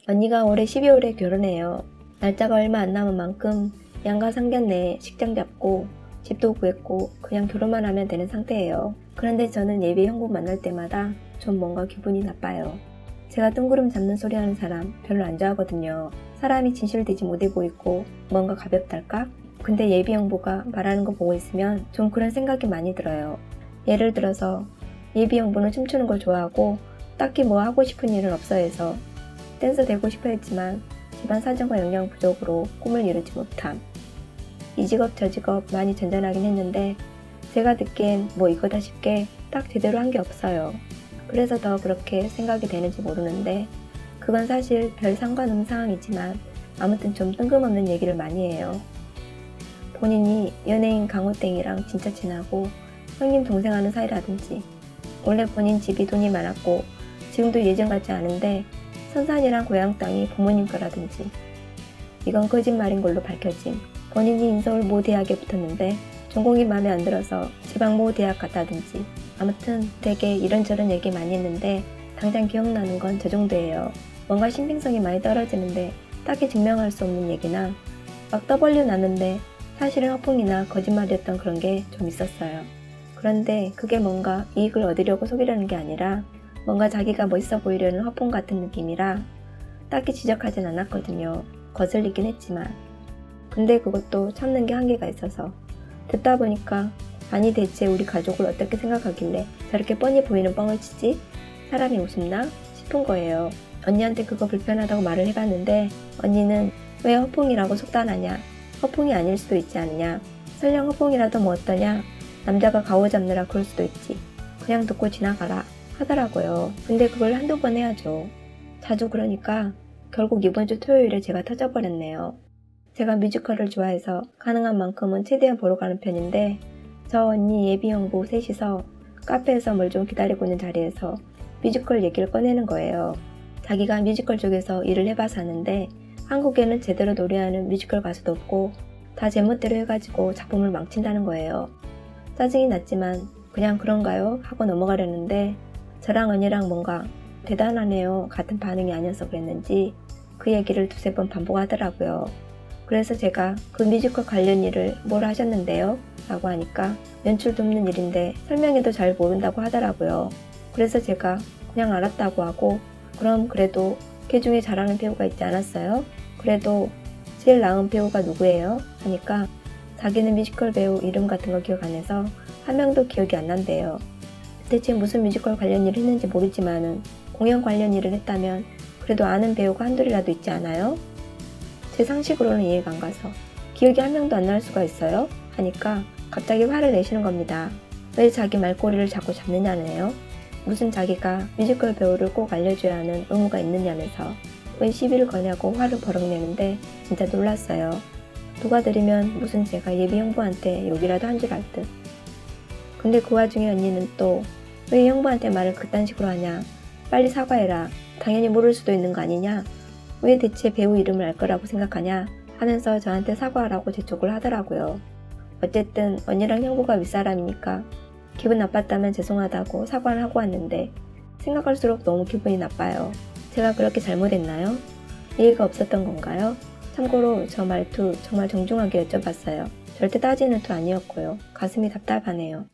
언니가 올해 12월에 결혼해요. 날짜가 얼마 안 남은 만큼 양가 상견례에 식장 잡고 집도 구했고 그냥 결혼만 하면 되는 상태예요. 그런데 저는 예비 형부 만날 때마다 좀 뭔가 기분이 나빠요. 제가 뜬구름 잡는 소리 하는 사람 별로 안 좋아하거든요. 사람이 진실되지 못해 보이고 뭔가 가볍달까? 근데 예비 형부가 말하는 거 보고 있으면 좀 그런 생각이 많이 들어요. 예를 들어서 예비 형부는 춤추는 걸 좋아하고 딱히 뭐 하고 싶은 일은 없어 해서 댄서 되고 싶어 했지만 집안 사정과 영양 부족으로 꿈을 이루지 못함. 이 직업 저 직업 많이 전전하긴 했는데 제가 듣기엔 뭐 이거다 싶게 딱 제대로 한 게 없어요. 그래서 더 그렇게 생각이 되는지 모르는데 그건 사실 별 상관없는 상황이지만 아무튼 좀 뜬금없는 얘기를 많이 해요. 본인이 연예인 강호땡이랑 진짜 친하고 형님 동생 하는 사이라든지 원래 본인 집이 돈이 많았고 지금도 예전 같지 않은데 선산이랑 고향 땅이 부모님 거라든지 이건 거짓말인 걸로 밝혀짐. 본인이 인서울 모 대학에 붙었는데 전공이 마음에 안 들어서 지방 모 대학 갔다든지 아무튼 되게 이런저런 얘기 많이 했는데 당장 기억나는 건 저 정도예요. 뭔가 신빙성이 많이 떨어지는데 딱히 증명할 수 없는 얘기나 막 떠벌려 놨는데 사실은 허풍이나 거짓말이었던 그런 게 좀 있었어요. 그런데 그게 뭔가 이익을 얻으려고 속이려는 게 아니라 뭔가 자기가 멋있어 보이려는 허풍 같은 느낌이라 딱히 지적하진 않았거든요. 거슬리긴 했지만. 근데 그것도 참는 게 한계가 있어서 듣다 보니까 아니 대체 우리 가족을 어떻게 생각하길래 저렇게 뻔히 보이는 뻥을 치지? 사람이 우습나? 싶은 거예요. 언니한테 그거 불편하다고 말을 해봤는데 언니는 왜 허풍이라고 속단하냐? 허풍이 아닐 수도 있지 않느냐? 설령 허풍이라도 뭐 어떠냐? 남자가 가오 잡느라 그럴 수도 있지. 그냥 듣고 지나가라 하더라고요. 근데 그걸 한두 번 해야죠. 자주 그러니까 결국 이번 주 토요일에 제가 터져버렸네요. 제가 뮤지컬을 좋아해서 가능한 만큼은 최대한 보러 가는 편인데 저 언니 예비 형부 셋이서 카페에서 뭘 좀 기다리고 있는 자리에서 뮤지컬 얘기를 꺼내는 거예요. 자기가 뮤지컬 쪽에서 일을 해봐서 아는데 한국에는 제대로 노래하는 뮤지컬 가수도 없고 다 제멋대로 해가지고 작품을 망친다는 거예요. 짜증이 났지만 그냥 그런가요? 하고 넘어가려는데 저랑 언니랑 뭔가 대단하네요 같은 반응이 아니어서 그랬는지 그 얘기를 두세 번 반복하더라고요. 그래서 제가 그 뮤지컬 관련 일을 뭘 하셨는데요? 라고 하니까 연출도 없는 일인데 설명해도 잘 모른다고 하더라고요. 그래서 제가 그냥 알았다고 하고 그럼 그래도 걔 중에 잘하는 배우가 있지 않았어요? 그래도 제일 나은 배우가 누구예요? 하니까 자기는 뮤지컬 배우 이름 같은 거 기억 안 해서 한 명도 기억이 안 난대요. 대체 무슨 뮤지컬 관련 일을 했는지 모르지만은 공연 관련 일을 했다면 그래도 아는 배우가 한둘이라도 있지 않아요? 제 상식으로는 이해가 안 가서 기억이 한 명도 안 날 수가 있어요? 하니까 갑자기 화를 내시는 겁니다. 왜 자기 말꼬리를 자꾸 잡느냐네요. 무슨 자기가 뮤지컬 배우를 꼭 알려줘야 하는 의무가 있느냐면서 왜 시비를 거냐고 화를 버럭 내는데 진짜 놀랐어요. 누가 들으면 무슨 제가 예비 형부한테 욕이라도 한 줄 알 듯. 근데 그 와중에 언니는 또 왜 형부한테 말을 그딴 식으로 하냐? 빨리 사과해라. 당연히 모를 수도 있는 거 아니냐? 왜 대체 배우 이름을 알 거라고 생각하냐? 하면서 저한테 사과하라고 재촉을 하더라고요. 어쨌든 언니랑 형부가 윗사람이니까 기분 나빴다면 죄송하다고 사과를 하고 왔는데 생각할수록 너무 기분이 나빠요. 제가 그렇게 잘못했나요? 예의가 없었던 건가요? 참고로 저 말투 정말 정중하게 여쭤봤어요. 절대 따지는 투 아니었고요. 가슴이 답답하네요.